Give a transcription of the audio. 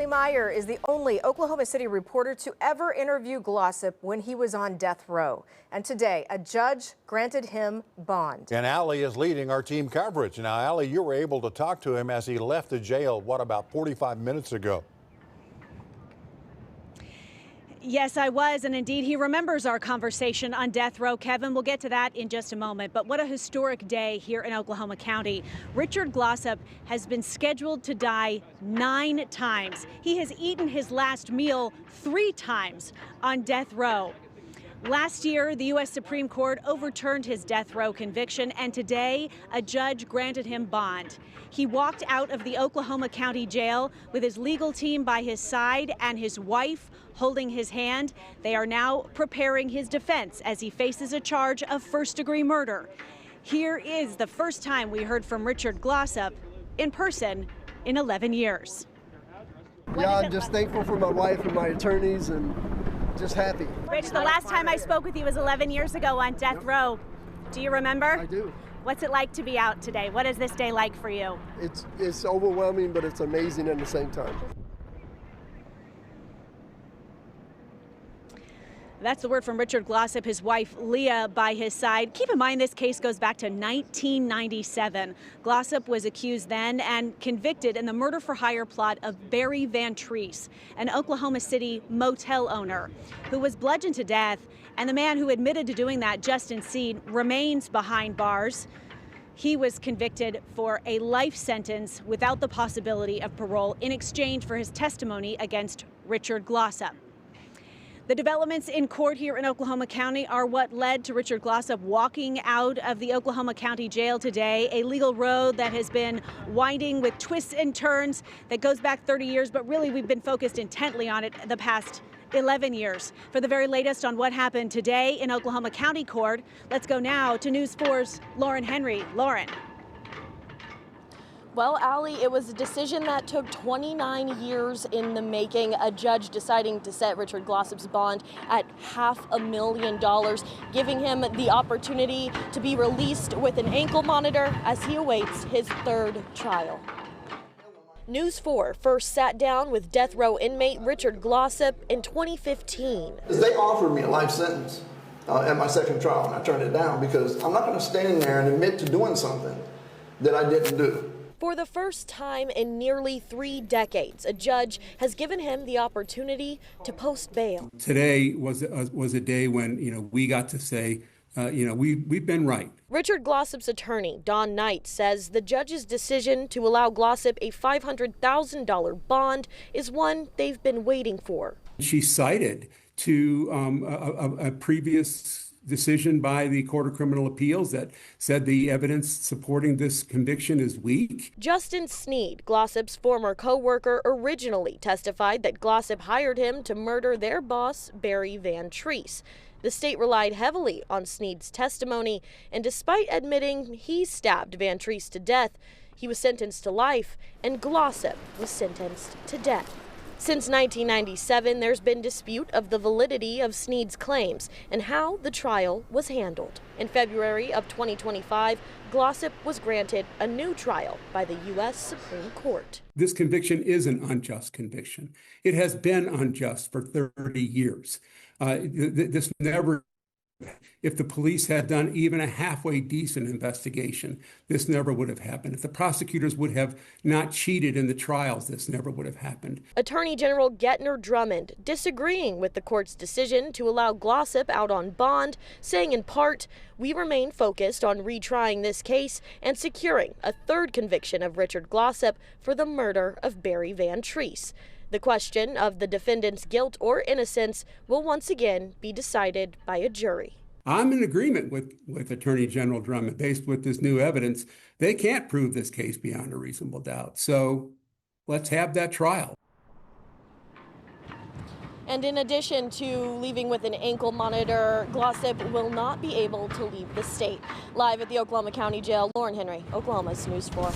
Meyer is the only Oklahoma City reporter to ever interview Glossip when he was on death row. And today, a judge granted him bond. And Allie is leading our team coverage. Now, Allie, you were able to talk to him as he left the jail, about 45 minutes ago? Yes, I was, and indeed he remembers our conversation on death row. Kevin, we'll get to that in just a moment. But what a historic day here in Oklahoma County. Richard Glossip has been scheduled to die 9 times. He has eaten his last meal 3 times on death row. Last year, the U.S. Supreme Court overturned his death row conviction, and today a judge granted him bond. He walked out of the Oklahoma County Jail with his legal team by his side and his wife holding his hand. They are now preparing his defense as he faces a charge of first-degree murder. Here is the first time we heard from Richard Glossip in person in 11 years. Yeah, I'm just thankful for my wife and my attorneys and just happy. Rich, the last time I spoke with you was 11 years ago on death row. Do you remember? I do. What's it like to be out today? What is this day like for you? It's overwhelming, but it's amazing at the same time. That's the word from Richard Glossip, his wife Leah by his side. Keep in mind this case goes back to 1997. Glossip was accused then and convicted in the murder for hire plot of Barry Van Treese, an Oklahoma City motel owner who was bludgeoned to death. And the man who admitted to doing that, Justin Seed, remains behind bars. He was convicted for a life sentence without the possibility of parole in exchange for his testimony against Richard Glossip. The developments in court here in Oklahoma County are what led to Richard Glossip walking out of the Oklahoma County Jail today, a legal road that has been winding with twists and turns that goes back 30 years, but really we've been focused intently on it the past 11 years. For the very latest on what happened today in Oklahoma County Court, let's go now to News 4's Lauren Henry. Lauren. Well, Allie, it was a decision that took 29 years in the making, a judge deciding to set Richard Glossip's bond at $500,000, giving him the opportunity to be released with an ankle monitor as he awaits his 3rd trial. News 4 first sat down with death row inmate Richard Glossip in 2015. They offered me a life sentence at my 2nd trial, and I turned it down because I'm not going to stand there and admit to doing something that I didn't do. For the first time in nearly 3 decades, a judge has given him the opportunity to post bail. Today was a day when, we got to say, we've been right. Richard Glossip's attorney, Don Knight, says the judge's decision to allow Glossip a $500,000 bond is one they've been waiting for. She cited to a previous decision by the Court of Criminal Appeals that said the evidence supporting this conviction is weak. Justin Sneed, Glossip's former co-worker, originally testified that Glossip hired him to murder their boss, Barry Van Treese. The state relied heavily on Sneed's testimony, and despite admitting he stabbed Van Treese to death, he was sentenced to life, and Glossip was sentenced to death. Since 1997, there's been dispute of the validity of Sneed's claims and how the trial was handled. In February of 2025, Glossip was granted a new trial by the U.S. Supreme Court. This conviction is an unjust conviction. It has been unjust for 30 years. This never. If the police had done even a halfway decent investigation, this never would have happened. If the prosecutors would have not cheated in the trials, this never would have happened. Attorney General Getner Drummond disagreeing with the court's decision to allow Glossip out on bond, saying in part, "We remain focused on retrying this case and securing a 3rd conviction of Richard Glossip for the murder of Barry Van Treese. The question of the defendant's guilt or innocence will once again be decided by a jury." I'm in agreement with Attorney General Drummond. Based with this new evidence, they can't prove this case beyond a reasonable doubt. So let's have that trial. And in addition to leaving with an ankle monitor, Glossip will not be able to leave the state. Live at the Oklahoma County Jail, Lauren Henry, Oklahoma's News 4.